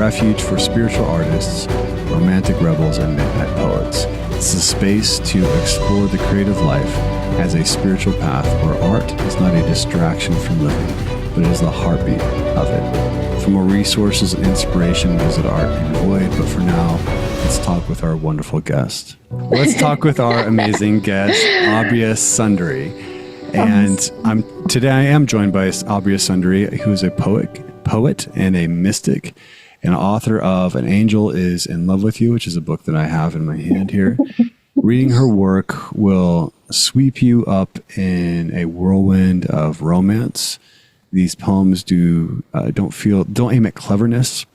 refuge for spiritual artists, romantic rebels, and midnight poets. It's a space to explore the creative life as a spiritual path where art is not a distraction from living, but it is the heartbeat of it. For more resources and inspiration, visit Art and Void. But for now, let's talk with our wonderful guest. Let's talk with our amazing guest, Aubria Sundari. And today I am joined by Aubria Sundari, who is a poet and a mystic, and author of An Angel is in Love with You, which is a book that I have in my hand here. Reading her work will sweep you up in a whirlwind of romance. These poems don't aim at cleverness,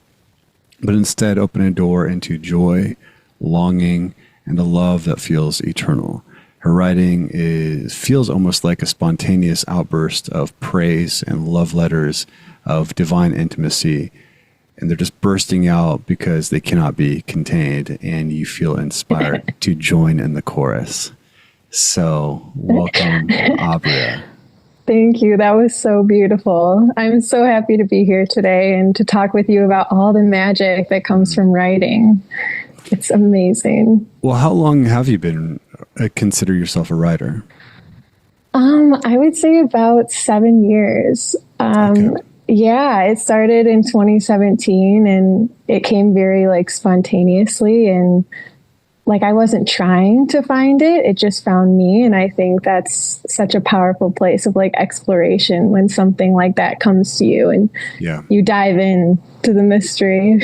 but instead open a door into joy, longing, and a love that feels eternal. Her writing feels almost like a spontaneous outburst of praise and love letters of divine intimacy. And they're just bursting out because they cannot be contained, and you feel inspired to join in the chorus. So welcome, Aubria. Thank you. That was so beautiful. I'm so happy to be here today and to talk with you about all the magic that comes from writing. It's amazing. Well, how long have you been consider yourself a writer? I would say about 7 years. Okay. Yeah, it started in 2017 and it came very spontaneously, and I wasn't trying to find it. It just found me. And I think that's such a powerful place of exploration when something like that comes to you and you dive in to the mystery.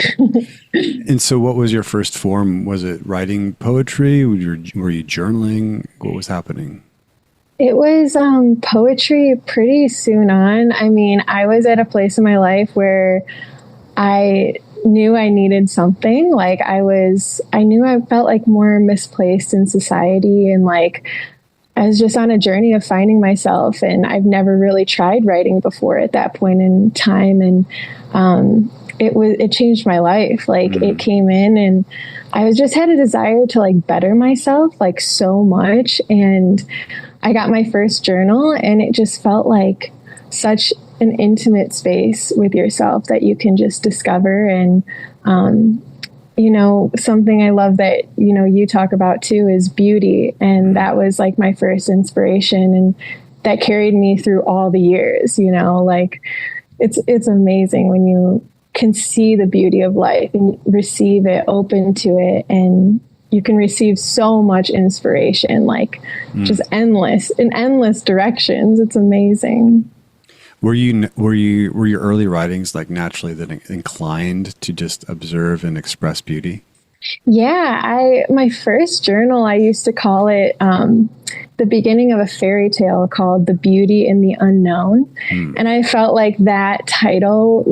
And so what was your first form? Was it writing poetry? Were you journaling? What was happening? It was poetry pretty soon on. I mean, I was at a place in my life where I knew I needed something. I knew I felt more misplaced in society, and I was just on a journey of finding myself, and I've never really tried writing before at that point in time. And it changed my life. It came in, and I just had a desire to better myself so much. And I got my first journal, and it just felt like such an intimate space with yourself that you can just discover. And, something I love that, you talk about too is beauty. And that was my first inspiration, and that carried me through all the years, it's amazing when you can see the beauty of life and receive it, open to it, and you can receive so much inspiration, just in endless directions. It's amazing. Were your early writings naturally then inclined to just observe and express beauty? Yeah, my first journal, I used to call it the beginning of a fairy tale called The Beauty in the Unknown. And I felt that title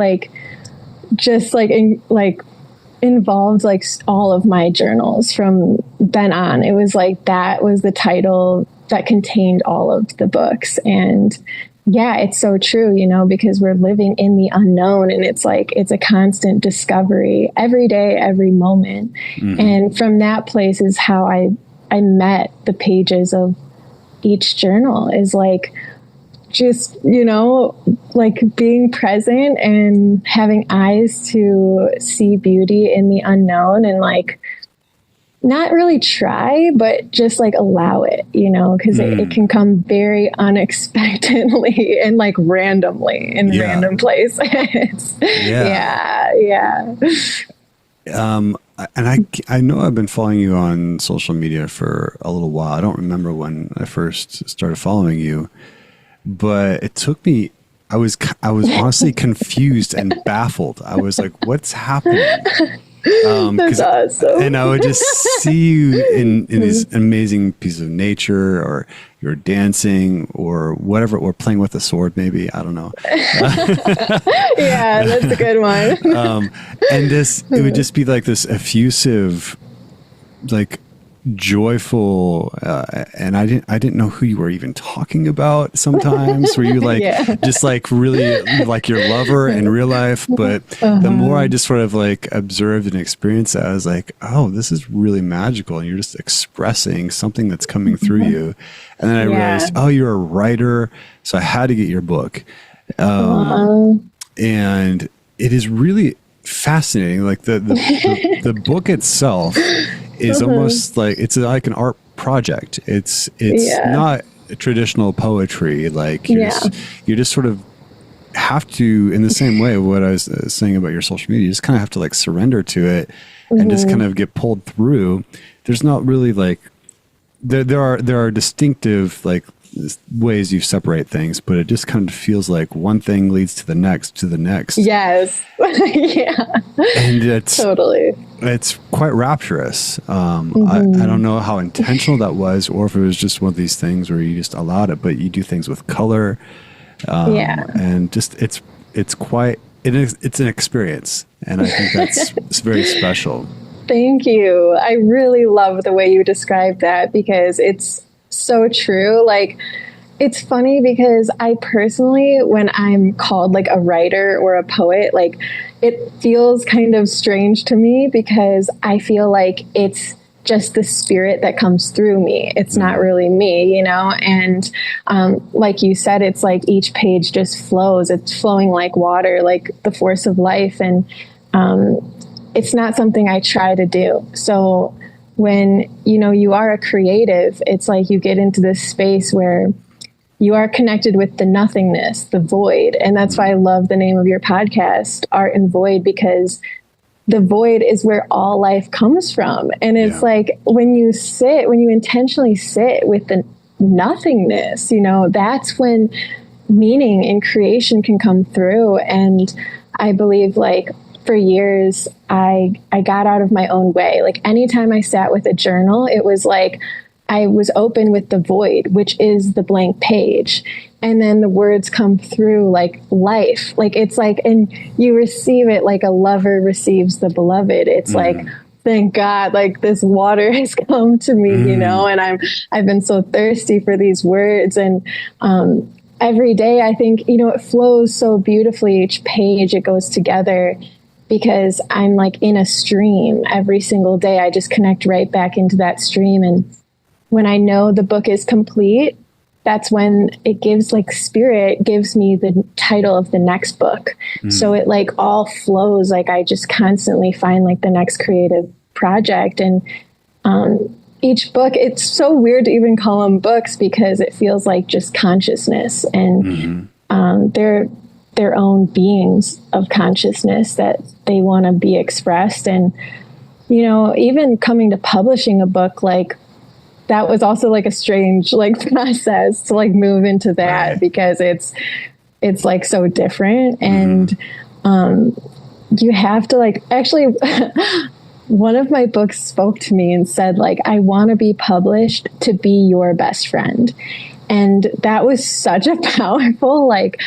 involved all of my journals from then on. It was that was the title that contained all of the books. And yeah, it's so true, because we're living in the unknown, and it's a constant discovery every day, every moment. And from that place is how I met the pages of each journal, is just, being present and having eyes to see beauty in the unknown, and not really try, but just allow it, because it can come very unexpectedly and randomly in random places. Yeah. And I know I've been following you on social media for a little while. I don't remember when I first started following you, but it took me, I was honestly confused and baffled. I was like, what's happening? That's awesome. And I would just see you in these amazing pieces of nature, or you're dancing or whatever, or playing with a sword, maybe. I don't know. Yeah, that's a good one. And it would just be this effusive, joyful, and I didn't know who you were even talking about sometimes. Were you just really your lover in real life? But the more I just sort of observed and experienced it, I was oh, this is really magical, and you're just expressing something that's coming through you. And then I realized, oh, you're a writer, so I had to get your book. And it is really fascinating. Like the book itself is almost like it's like an art project. It's not traditional poetry. Like you're just sort of have to, in the same way what I was saying about your social media, you just kind of have to like surrender to it and just kind of get pulled through. There's not really like there are distinctive like ways you separate things, but it just kind of feels like one thing leads to the next Yes. Yeah. And it's totally, it's quite rapturous. I don't know how intentional that was, or if it was just one of these things where you just allowed it, but you do things with color. And just it's an experience, and I think it's very special. Thank you. I really love the way you describe that, because it's so true. Like, it's funny because I personally, when I'm called like a writer or a poet, like it feels kind of strange to me, because I feel like it's just the spirit that comes through me. It's not really me, and like you said, it's like each page just flows. It's flowing like water, like the force of life. And it's not something I try to do. So when, you are a creative, it's like you get into this space where you are connected with the nothingness, the void. And that's why I love the name of your podcast, Art and Void, because the void is where all life comes from. And it's like when you intentionally sit with the nothingness, that's when meaning and creation can come through. And I believe, like, for years, I got out of my own way. Like, anytime I sat with a journal, it was like I was open with the void, which is the blank page. And then the words come through like life. Like, it's like, and you receive it like a lover receives the beloved. It's like, thank God, like this water has come to me, and I've been so thirsty for these words. And every day I think, it flows so beautifully. Each page, it goes together, because I'm like in a stream every single day. I just connect right back into that stream. And when I know the book is complete, that's when it gives, like, spirit gives me the title of the next book. So it like all flows. Like, I just constantly find like the next creative project. And each book, it's so weird to even call them books, because it feels like just consciousness, and they're their own beings of consciousness that they want to be expressed. And, even coming to publishing a book, like, that was also like a strange like process to like move into that, because it's like so different. And you have to like, actually one of my books spoke to me and said, like, I want to be published to be your best friend. And that was such a powerful, like,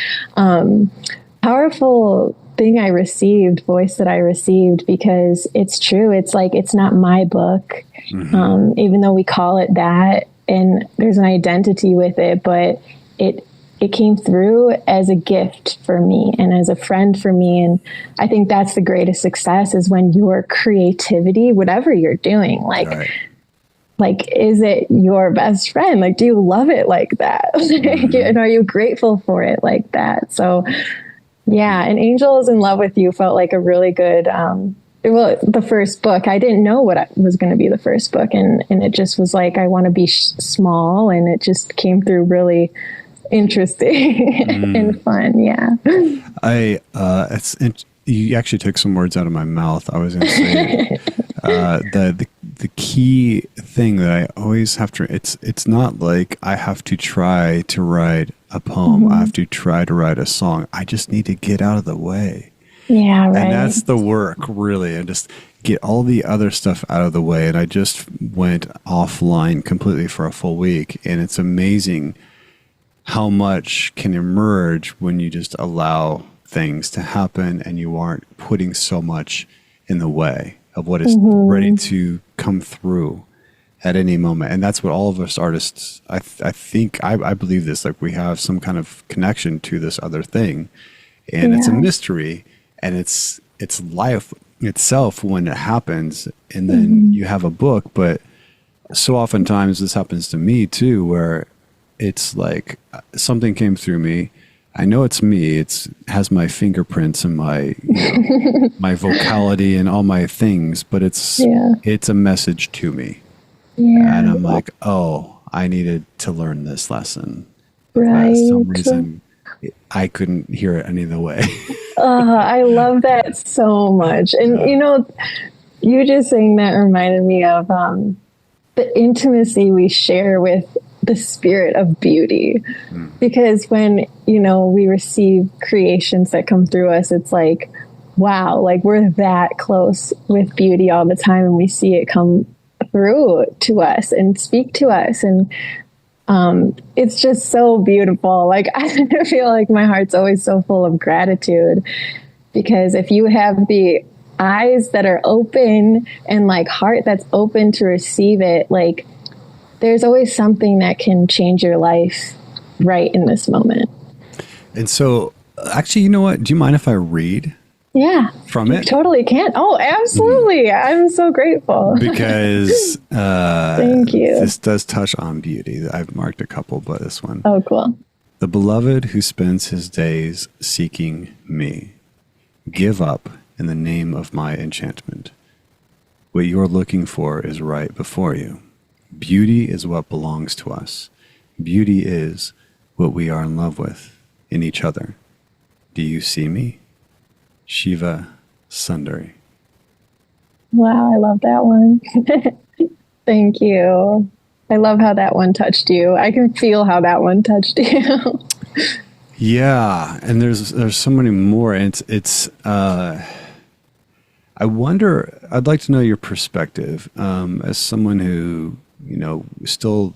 powerful thing I received, voice that I received, because it's true. It's like, it's not my book, even though we call it that, and there's an identity with it, but it came through as a gift for me and as a friend for me. And I think that's the greatest success, is when your creativity, whatever you're doing, like, like, is it your best friend? Like, do you love it like that? And are you grateful for it like that? So yeah, and Angel is in Love with You felt like a really good, well, the first book. I didn't know what was going to be the first book, and it just was like, I want to be small, and it just came through really interesting and fun. Yeah. You actually took some words out of my mouth. I was going to say the key thing that I always have to, it's not like I have to try to write a poem. I have to try to write a song. I just need to get out of the way. Yeah, right. And that's the work, really. And just get all the other stuff out of the way. And I just went offline completely for a full week. And it's amazing how much can emerge when you just allow things to happen and you aren't putting so much in the way of what is ready to come through at any moment. And that's what all of us artists, I think, I believe this, like, we have some kind of connection to this other thing, and it's a mystery, and it's life itself when it happens. And then you have a book, but so oftentimes this happens to me too, where it's like something came through me, I know it's me. It's has my fingerprints and my my vocality and all my things, but it's a message to me. Yeah. And I'm like, oh, I needed to learn this lesson. Right. For some reason, I couldn't hear it any other way. I love that so much. And you just saying that reminded me of the intimacy we share with the spirit of beauty. Because when, we receive creations that come through us, it's like, wow, like we're that close with beauty all the time, and we see it come through to us and speak to us. And it's just so beautiful. Like, I feel like my heart's always so full of gratitude, because if you have the eyes that are open and like heart that's open to receive it, like there's always something that can change your life right in this moment. And so, actually, you know what? Do you mind if I read? Yeah. From it? You totally can. Oh, absolutely. I'm so grateful. Because thank you. This does touch on beauty. I've marked a couple, but this one. Oh, cool. The beloved who spends his days seeking me, give up in the name of my enchantment. What you're looking for is right before you. Beauty is what belongs to us. Beauty is what we are in love with in each other. Do you see me? Aubria Sundari. Wow, I love that one. Thank you. I love how that one touched you. I can feel how that one touched you. Yeah, and there's so many more. And it's I wonder, I'd like to know your perspective as someone who, still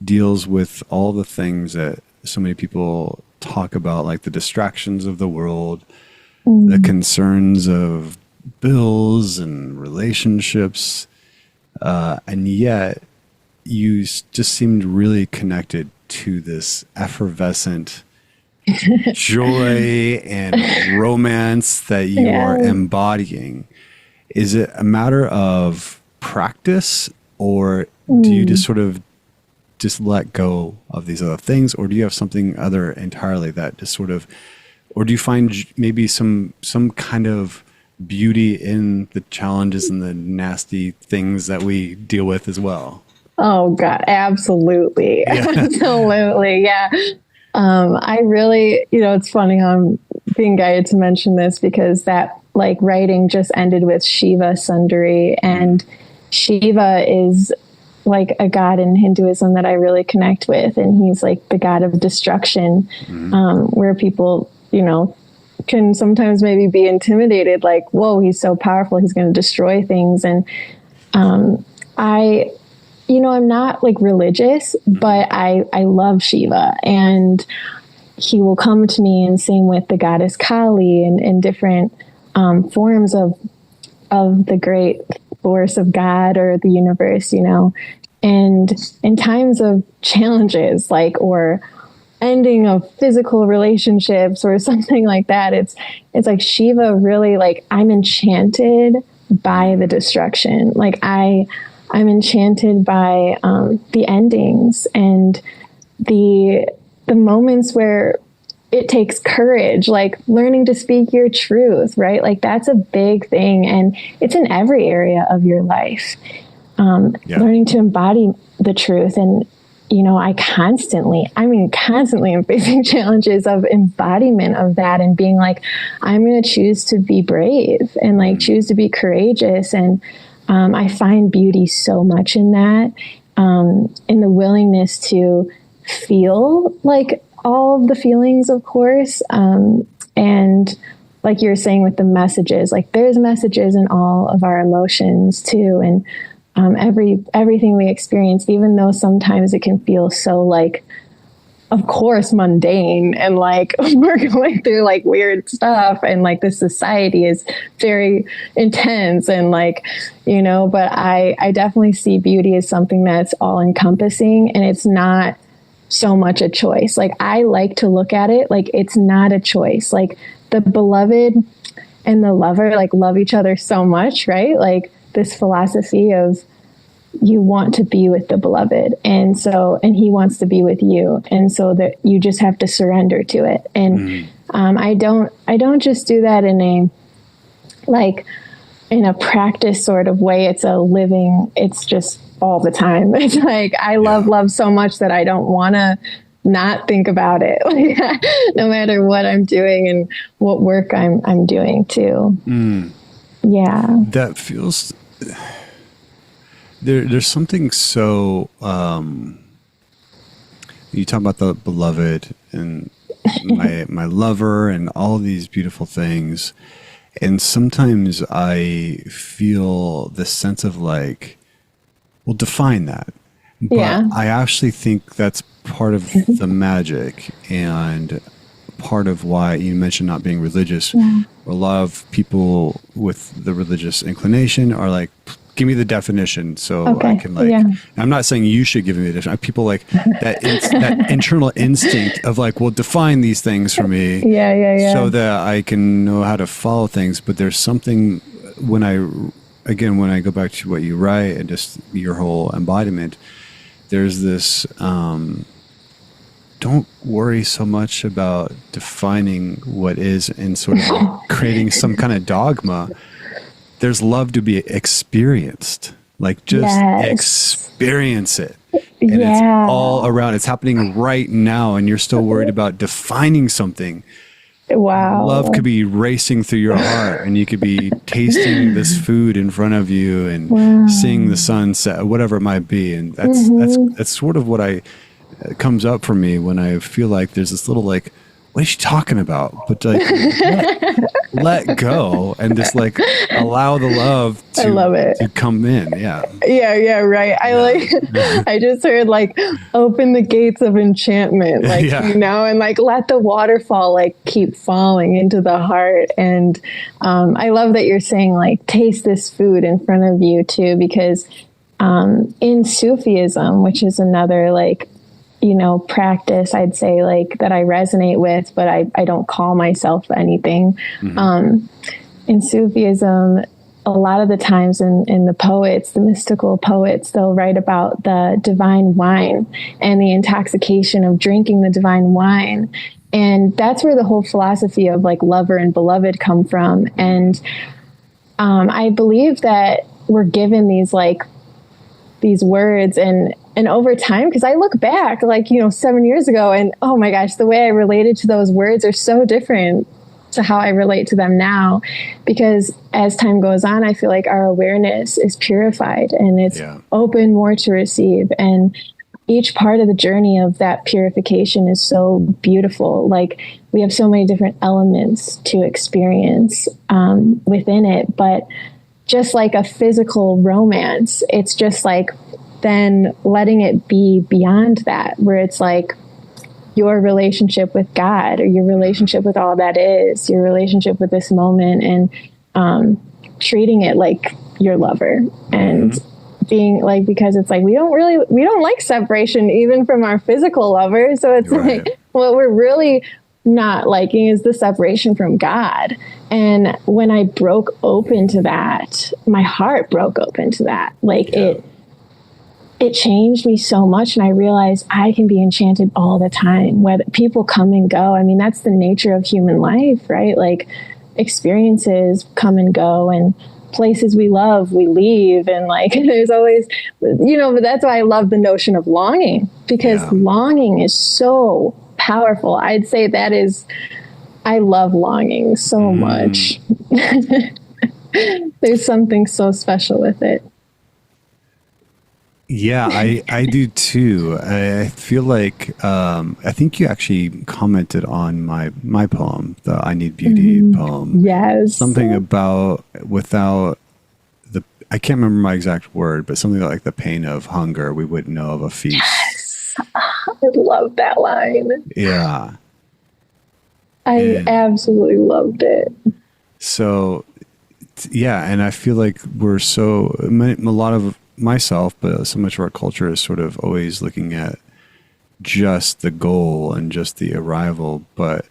deals with all the things that so many people talk about, like the distractions of the world, the concerns of bills and relationships, and yet you just seemed really connected to this effervescent joy and romance that you are embodying. Is it a matter of practice, or do you just sort of just let go of these other things, or do you have something other entirely that just sort of, or do you find maybe some kind of beauty in the challenges and the nasty things that we deal with as well? Oh God, absolutely. Yeah. Absolutely. Yeah. I really, it's funny how I'm being guided to mention this, because that like writing just ended with Aubria Sundari, and Shiva is like a god in Hinduism that I really connect with. And he's like the god of destruction, where people, can sometimes maybe be intimidated, like, whoa, he's so powerful, he's going to destroy things. And I'm not like religious, but I love Shiva, and he will come to me, and same with the goddess Kali, and different forms of the great force of God or the universe, and in times of challenges, like, or ending of physical relationships or something like that, it's like Shiva really, like, I'm enchanted by the destruction. Like I'm enchanted by the endings and the moments where it takes courage, like learning to speak your truth, right? Like that's a big thing, and it's in every area of your life. Learning to embody the truth. And I constantly am facing challenges of embodiment of that, and being like, I'm going to choose to be brave and like choose to be courageous. And I find beauty so much in that, in the willingness to feel like all of the feelings, of course. And like you're saying with the messages, like there's messages in all of our emotions too. And everything we experience, even though sometimes it can feel so like, of course, mundane, and like we're going through like weird stuff, and like the society is very intense, and like, but I definitely see beauty as something that's all encompassing, and it's not so much a choice. Like I like to look at it like it's not a choice. Like the beloved and the lover like love each other so much, right? Like this philosophy of you want to be with the beloved. And so, and he wants to be with you. And so that you just have to surrender to it. And I don't just do that in a, like, in a practice sort of way. It's a living, it's just all the time. It's like, I love love so much that I don't want to not think about it, no matter what I'm doing and what work I'm doing too. Yeah. That feels, there's something so, you talk about the beloved and my lover and all these beautiful things. And sometimes I feel this sense of like, well, define that. But I actually think that's part of the magic and part of why you mentioned not being religious. A lot of people with the religious inclination are like, give me the definition so I can like, I'm not saying you should give me the definition. People like that, that internal instinct of like, well, define these things for me so that I can know how to follow things. But there's something when I go back to what you write and just your whole embodiment, there's this, don't worry so much about defining what is and sort of creating some kind of dogma. There's love to be experienced. Like just experience it. And it's all around. It's happening right now. And you're still worried about defining something. Wow. Love could be racing through your heart and you could be tasting this food in front of you and seeing the sunset, whatever it might be. And that's sort of what comes up for me when I feel like there's this little like, what is she talking about? But like, let go and just like allow the love to come in. Yeah, right. I just heard like open the gates of enchantment, like, you know, and like let the waterfall like keep falling into the heart. And I love that you're saying like taste this food in front of you too, because in Sufism, which is another like, you know, practice, I'd say like that I resonate with, but I don't call myself anything. In Sufism, a lot of the times in the poets, the mystical poets, they'll write about the divine wine and the intoxication of drinking the divine wine. And that's where the whole philosophy of like lover and beloved come from. And I believe that we're given these words and over time, because I look back like, you know, 7 years ago and oh my gosh, the way I related to those words are so different to how I relate to them now, because as time goes on, I feel like our awareness is purified and it's open more to receive. And each part of the journey of that purification is so beautiful. Like we have so many different elements to experience within it, but just like a physical romance, it's just like then letting it be beyond that, where it's like your relationship with God or your relationship with all that is, your relationship with this moment, and treating it like your lover and being like, because it's like, we don't like separation even from our physical lover. So it's like, what we're really not liking is the separation from God. And when I broke open to that, my heart broke open to that. Like it changed me so much. And I realized I can be enchanted all the time, whether people come and go. I mean, that's the nature of human life, right? Like experiences come and go and places we love, we leave. And like, there's always, you know, but that's why I love the notion of longing, because longing is so powerful. I'd say that is, I love longing so much. There's something so special with it. Yeah, I do too. I feel like, I think you actually commented on my poem, the I Need Beauty poem. Yes. Something about without I can't remember my exact word, but something like the pain of hunger, we wouldn't know of a feast. Yes. I love that line. Yeah. I absolutely loved it. So, yeah, and I feel like we're a lot of myself, but so much of our culture is sort of always looking at just the goal and just the arrival, but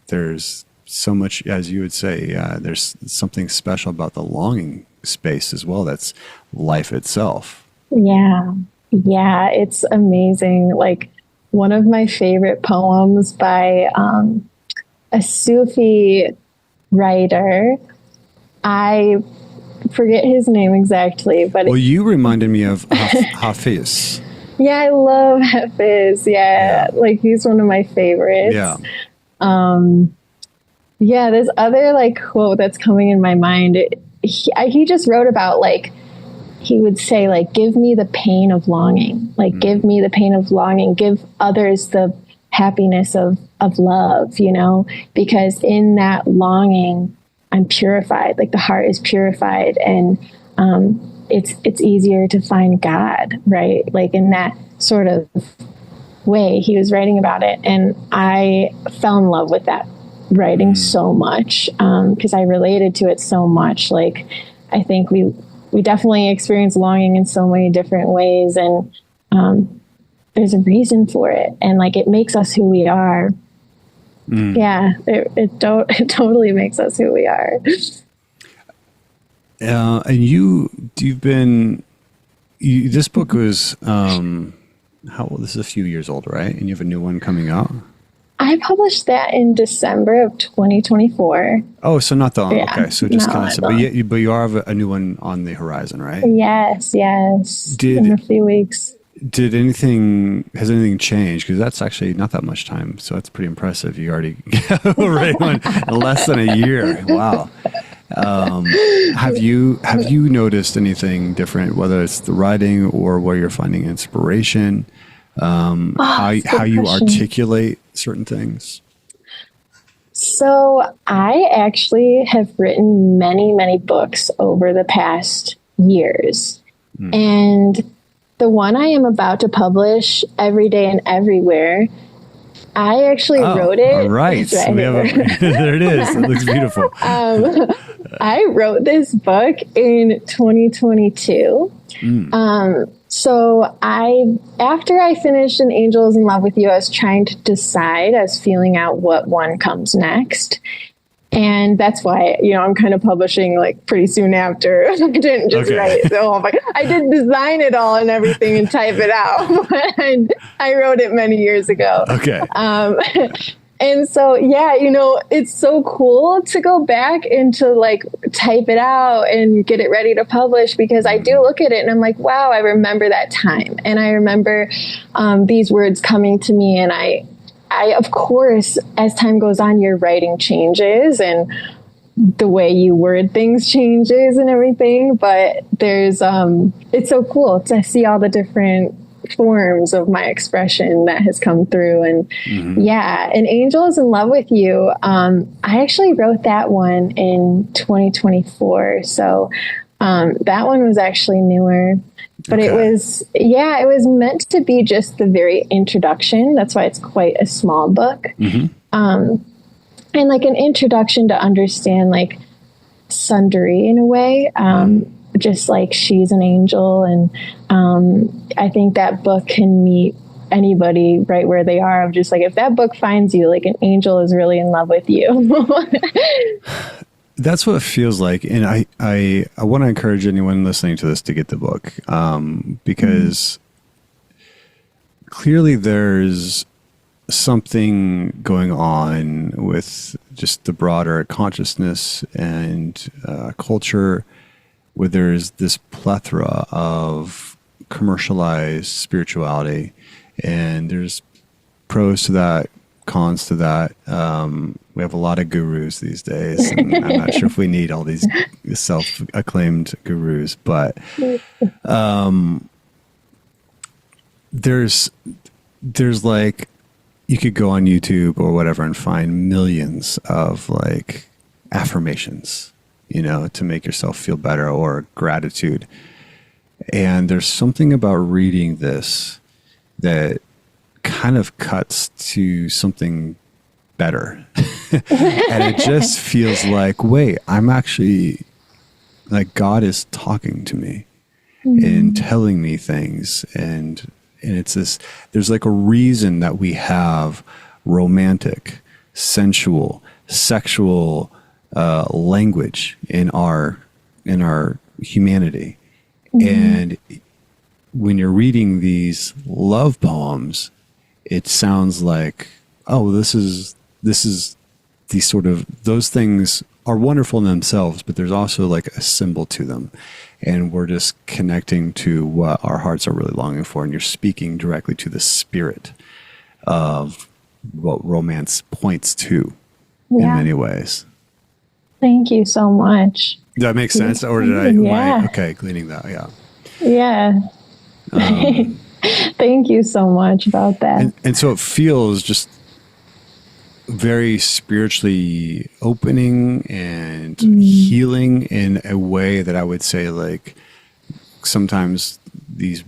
there's so much, as you would say, there's something special about the longing space as well. That's life itself. Yeah. Yeah. It's amazing. Like one of my favorite poems by a Sufi writer. I forget his name exactly, but Well, you reminded me of Hafiz. yeah, I love Hafiz. Yeah. Like he's one of my favorites. Yeah. Yeah, there's other like quote that's coming in my mind. He just wrote about like he would say like give me the pain of longing, like give me the pain of longing, give others the happiness of love, you know, because in that longing I'm purified, like the heart is purified, and it's easier to find God, right? Like in that sort of way he was writing about it, and I fell in love with that writing so much because I related to it so much. Like I think we definitely experience longing in so many different ways, and there's a reason for it, and like it makes us who we are. Yeah, it totally makes us who we are. And this book was how old? This is a few years old, right? And you have a new one coming out. I published that in December of 2024. Oh, so not the okay. So just kind of, but you are a new one on the horizon, right? Yes. In a few weeks. Has anything changed? Because that's actually not that much time. So that's pretty impressive. You already write one in less than a year. Wow. Have you noticed anything different, whether it's the writing or where you're finding inspiration? How you articulate certain things? So I actually have written many, many books over the past years. And the one I am about to publish, Every Day and Everywhere, I actually wrote it. All right. So there it is. It looks beautiful. I wrote this book in 2022. So after I finished An Angel is in Love with You, I was trying to decide, I was feeling out what one comes next. And that's why, I'm kind of publishing like pretty soon after. I didn't just write the whole book. I did design it all and everything and type it out. But I wrote it many years ago. Okay. And so, it's so cool to go back and to like type it out and get it ready to publish, because I do look at it and I'm like, wow, I remember that time. And I remember these words coming to me, and I, of course, as time goes on, your writing changes and the way you word things changes and everything. But there's, it's so cool to see all the different forms of my expression that has come through. And An Angel is in Love with You. I actually wrote that one in 2024. So that one was actually newer. But it was meant to be just the very introduction. That's why it's quite a small book. And like an introduction to understand like Sundari in a way, just like she's an angel. And I think that book can meet anybody right where they are, of just like, if that book finds you, like an angel is really in love with you. That's what it feels like. And I want to encourage anyone listening to this to get the book, because clearly there's something going on with just the broader consciousness and culture, where there's this plethora of commercialized spirituality, and there's pros to that, cons to that. We have a lot of gurus these days, and I'm not sure if we need all these self-acclaimed gurus, but there's like, you could go on YouTube or whatever and find millions of like affirmations, to make yourself feel better, or gratitude. And there's something about reading this that kind of cuts to something better. And it just feels like, wait, I'm actually, like, God is talking to me and telling me things. And it's this, there's like a reason that we have romantic, sensual, sexual language in our humanity. And when you're reading these love poems, it sounds like, oh, this is these sort of, those things are wonderful in themselves, but there's also like a symbol to them. And we're just connecting to what our hearts are really longing for. And you're speaking directly to the spirit of what romance points to in many ways. Thank you so much. Does that make sense? Or did okay, gleaning that, Yeah. Thank you so much about that. And so it feels just very spiritually opening and healing in a way that I would say, like, sometimes these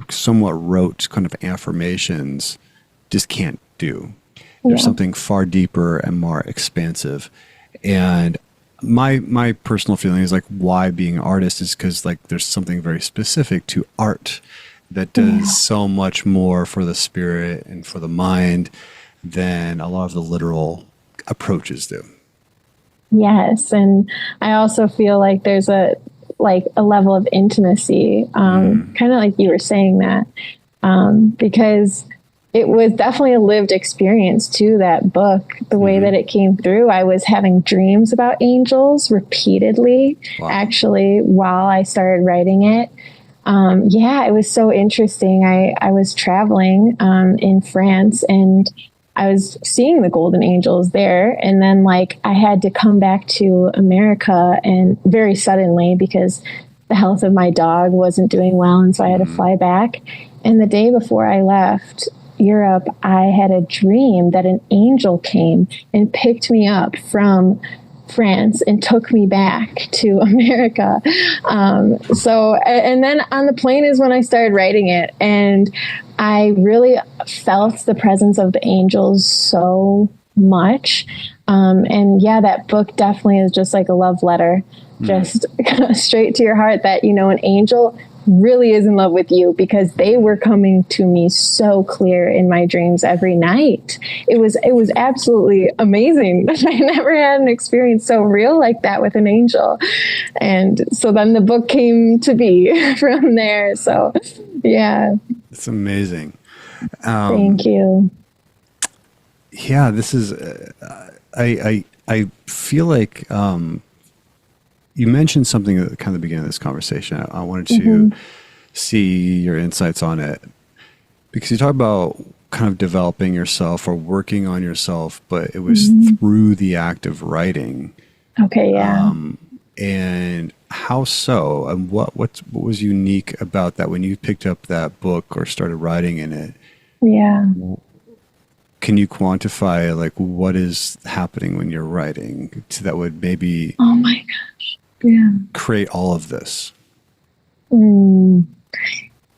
somewhat rote kind of affirmations just can't do. There's something far deeper and more expansive. And my personal feeling is like, why being an artist is because, like, there's something very specific to art that does so much more for the spirit and for the mind than a lot of the literal approaches do. Yes. And I also feel like there's a level of intimacy, kind of like you were saying that, because it was definitely a lived experience too, that book, the way that it came through. I was having dreams about angels repeatedly, actually, while I started writing it. It was so interesting. I was traveling in France, and I was seeing the golden angels there. And then, like, I had to come back to America, and very suddenly, because the health of my dog wasn't doing well. And so I had to fly back. And the day before I left Europe, I had a dream that an angel came and picked me up from France and took me back to America. And then on the plane is when I started writing it, and I really felt the presence of the angels so much. That book definitely is just like a love letter, just straight to your heart, that, you know, an angel really is in love with you, because they were coming to me so clear in my dreams every night. It was absolutely amazing. I never had an experience so real like that with an angel. And so then the book came to be from there. So yeah. It's amazing. Thank you. Yeah, this is, I feel like, you mentioned something at kind of the beginning of this conversation. I wanted to see your insights on it, because you talk about kind of developing yourself or working on yourself, but it was through the act of writing. Okay. Yeah. And how so? And what was unique about that when you picked up that book or started writing in it? Yeah. Can you quantify, like, what is happening when you're writing that would maybe create all of this?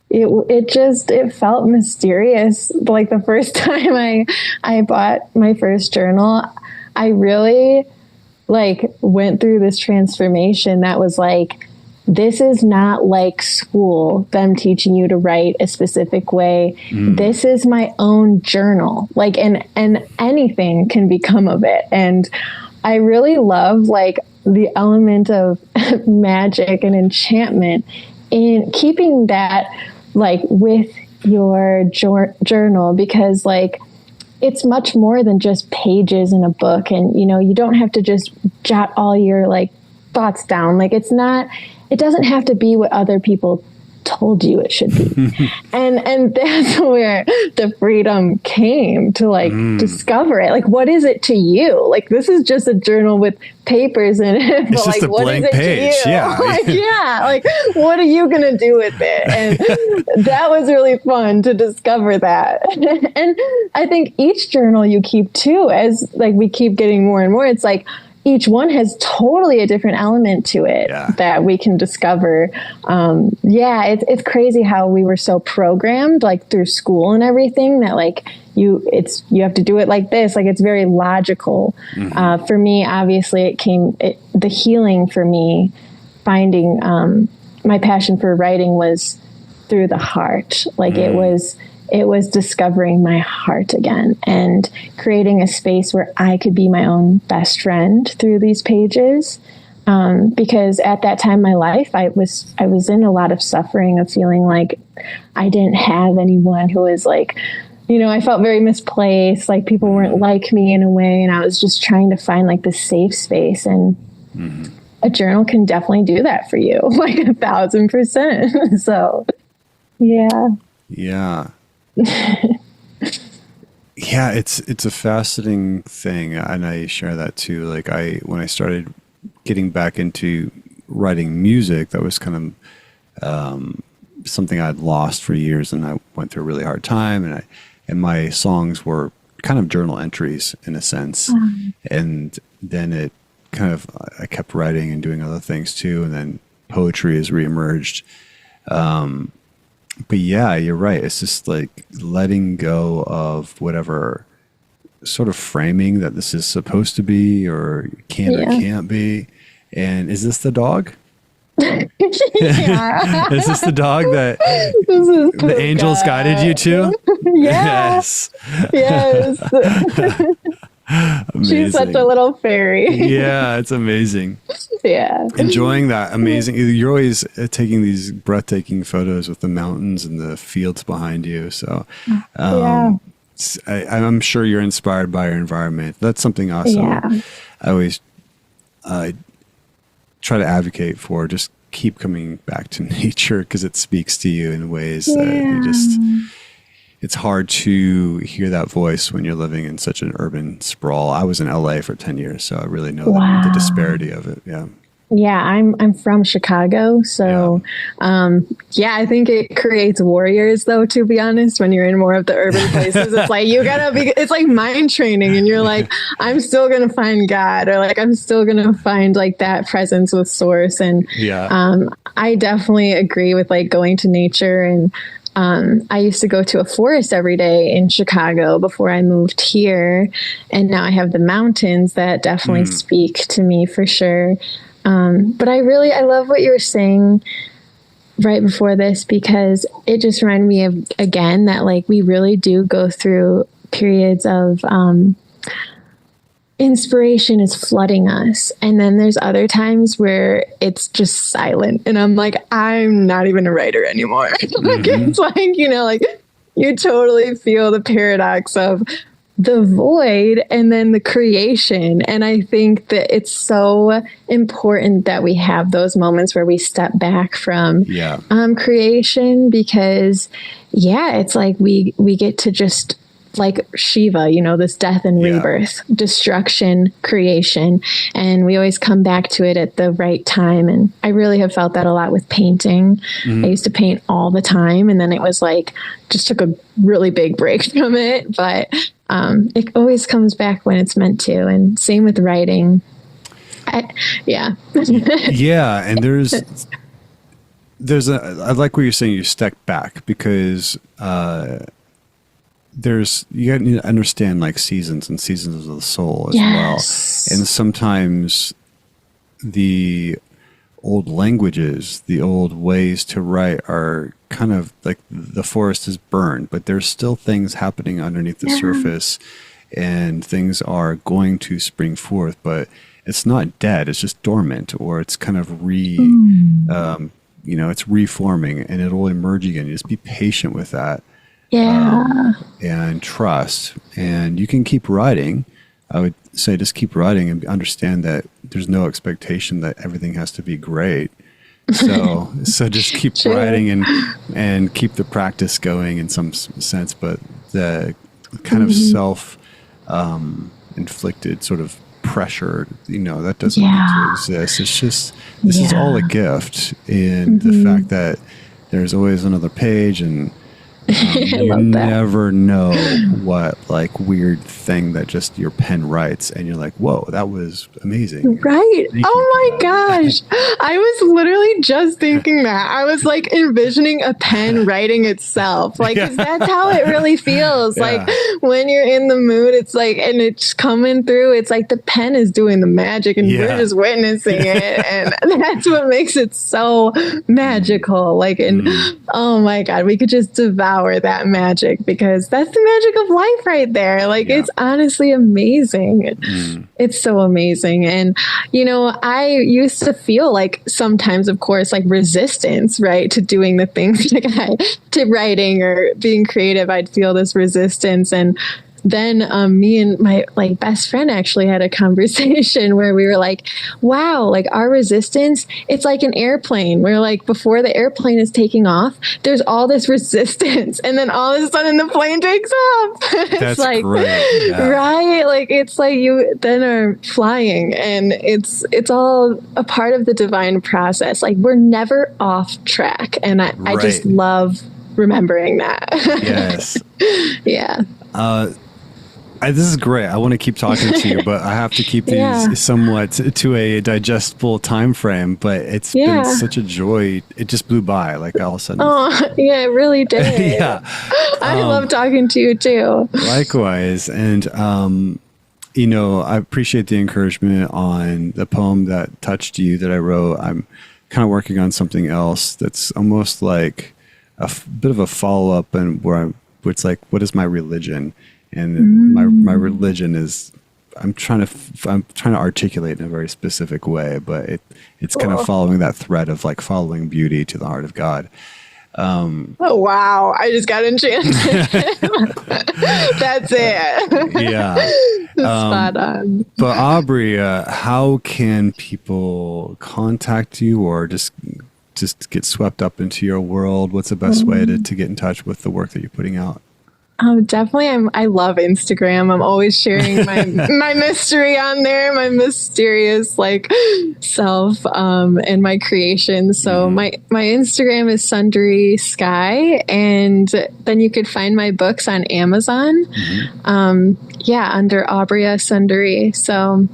It felt mysterious. Like the first time I bought my first journal, I really went through this transformation that was like, this is not like school, them teaching you to write a specific way. This is my own journal. And anything can become of it. And I really love the element of magic and enchantment in keeping that with your journal, because it's much more than just pages in a book. And, you don't have to just jot all your thoughts down. It doesn't have to be what other people told you it should be. and that's where the freedom came to discover it. What is it to you? This is just a journal with papers in it. It's just a blank page. Yeah. What are you going to do with it? And that was really fun to discover that. And I think each journal you keep too, as we keep getting more and more, it's each one has totally a different element to it that we can discover. It's crazy how we were so programmed through school and everything that you have to do it like this. It's very logical. For me, obviously the healing for me, finding my passion for writing was through the heart. It was discovering my heart again and creating a space where I could be my own best friend through these pages. Because at that time in my life, I was in a lot of suffering of feeling like I didn't have anyone who was like, I felt very misplaced, like people weren't like me in a way. And I was just trying to find like this safe space, and a journal can definitely do that for you, like 1,000%. So, yeah. Yeah. Yeah, it's a fascinating thing, and I share that too. Like when I started getting back into writing music, that was kind of something I'd lost for years, and I went through a really hard time, and my songs were kind of journal entries in a sense. And then it kind of, I kept writing and doing other things too, and then poetry has reemerged. But yeah, you're right. It's just like letting go of whatever sort of framing that this is supposed to be or can or can't be. And is this the dog? Yeah. Is this the dog that the angels guided you to? Yes. She's such a little fairy. Yeah, it's amazing. Yeah. Enjoying that. Amazing. You're always taking these breathtaking photos with the mountains and the fields behind you. So I'm sure you're inspired by your environment. That's something also I always try to advocate for. Just keep coming back to nature because it speaks to you in ways that you just, it's hard to hear that voice when you're living in such an urban sprawl. I was in LA for 10 years, so I really know the disparity of it. Yeah. Yeah, I'm from Chicago, so I think it creates warriors, though, to be honest. When you're in more of the urban places, it's like it's like mind training, and you're like, I'm still gonna find God, or like I'm still gonna find like that presence with source. And I definitely agree with like going to nature. And I used to go to a forest every day in Chicago before I moved here, and now I have the mountains that definitely speak to me for sure. But I love what you were saying right before this, because it just reminded me of, again, that like we really do go through periods of inspiration is flooding us. And then there's other times where it's just silent. And I'm like, I'm not even a writer anymore. Like, it's like, like you totally feel the paradox of the void and then the creation. And I think that it's so important that we have those moments where we step back from creation, because it's like we get to just, like Shiva, this death and rebirth, destruction, creation. And we always come back to it at the right time. And I really have felt that a lot with painting. I used to paint all the time, and then it was like, just took a really big break from it. But it always comes back when it's meant to. And same with writing. And I like what you're saying, you step back, because you need to understand like seasons and seasons of the soul as well. And sometimes the old languages, the old ways to write are kind of like the forest is burned, but there's still things happening underneath the surface, and things are going to spring forth, but it's not dead. It's just dormant, or it's kind of it's reforming, and it'll emerge again. You just be patient with that. And trust, and you can keep writing. I would say just keep writing and understand that there's no expectation that everything has to be great. So just keep writing and keep the practice going in some sense, but the kind of self inflicted sort of pressure, that doesn't need to exist. It's just, this is all a gift, and the fact that there's always another page, and you never know what like weird thing that just your pen writes, and you're like, whoa, that was amazing. Right. Oh my gosh. I was literally just thinking that. I was like envisioning a pen writing itself. Like, 'cause that's how it really feels. Like when you're in the mood, it's like, and it's coming through, it's like the pen is doing the magic, and we're just witnessing it. And that's what makes it so magical. Like, and oh my God, we could just devour devour that magic, because that's the magic of life right there. Like, it's honestly amazing. It's so amazing. And, you know, I used to feel like sometimes, of course, like resistance, right, to doing the things like to writing or being creative. I'd feel this resistance. And then me and my like best friend actually had a conversation where we were like, wow, like our resistance, it's like an airplane. We're like, before the airplane is taking off, there's all this resistance. And then all of a sudden the plane takes off. It's That's like, great. Yeah. right? Like, it's like you then are flying, and it's all a part of the divine process. Like, we're never off track. And I just love remembering that. Yes. Yeah. This is great. I want to keep talking to you, but I have to keep these somewhat to a digestible time frame. But it's been such a joy. It just blew by, like all of a sudden. Oh, yeah, it really did. Yeah. I love talking to you too. Likewise. And, you know, I appreciate the encouragement on the poem that touched you that I wrote. I'm kind of working on something else that's almost like a bit of a follow-up, and where it's like, what is my religion? And my religion is, I'm trying to articulate in a very specific way, but it's kind of following that thread of like following beauty to the heart of God. Oh, wow. I just got enchanted. That's it. Yeah. Spot on. But Aubria, how can people contact you or just get swept up into your world? What's the best way to get in touch with the work that you're putting out? Definitely. I love Instagram. I'm always sharing my mystery on there, my mysterious like self, and my creation. So my Instagram is Sundari Sky, and then you could find my books on Amazon. Under Aubria Sundari. So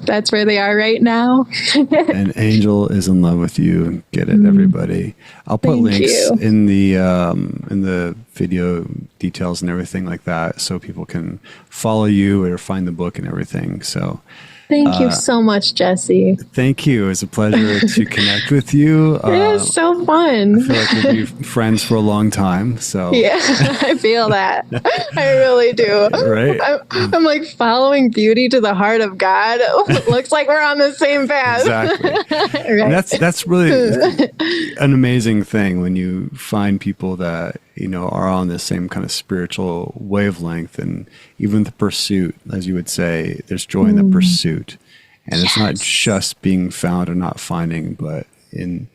that's where they are right now. And Angel is in love with you. Get it, everybody. I'll put links in the video details and everything like that, so people can follow you or find the book and everything. So thank you so much, Jesse. Thank you. It was a pleasure to connect with you. It was so fun. I feel like we'll be friends for a long time. So yeah, I feel that. I really do. Right? I'm like following beauty to the heart of God. Looks like we're on the same path. Exactly. Right. And that's really an amazing thing when you find people that, you know, are on the same kind of spiritual wavelength, and even the pursuit, as you would say, there's joy in the pursuit. And it's not just being found or not finding, but in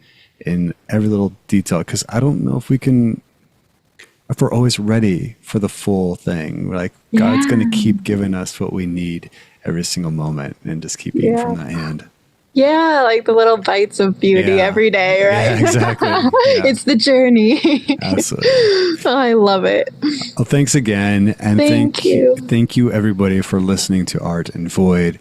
every little detail. Because I don't know if we're always ready for the full thing. We're like, God's going to keep giving us what we need every single moment, and just keep eating from that hand. Yeah, like the little bites of beauty every day, right? Yeah, exactly. Yeah. It's the journey. Absolutely. Oh, I love it. Well, thanks again. And thank you, everybody, for listening to Art and Void.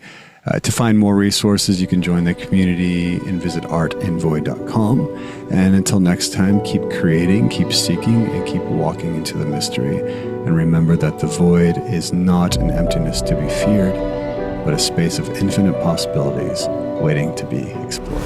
To find more resources, you can join the community and visit artandvoid.com. And until next time, keep creating, keep seeking, and keep walking into the mystery. And remember that the void is not an emptiness to be feared, but a space of infinite possibilities waiting to be explored.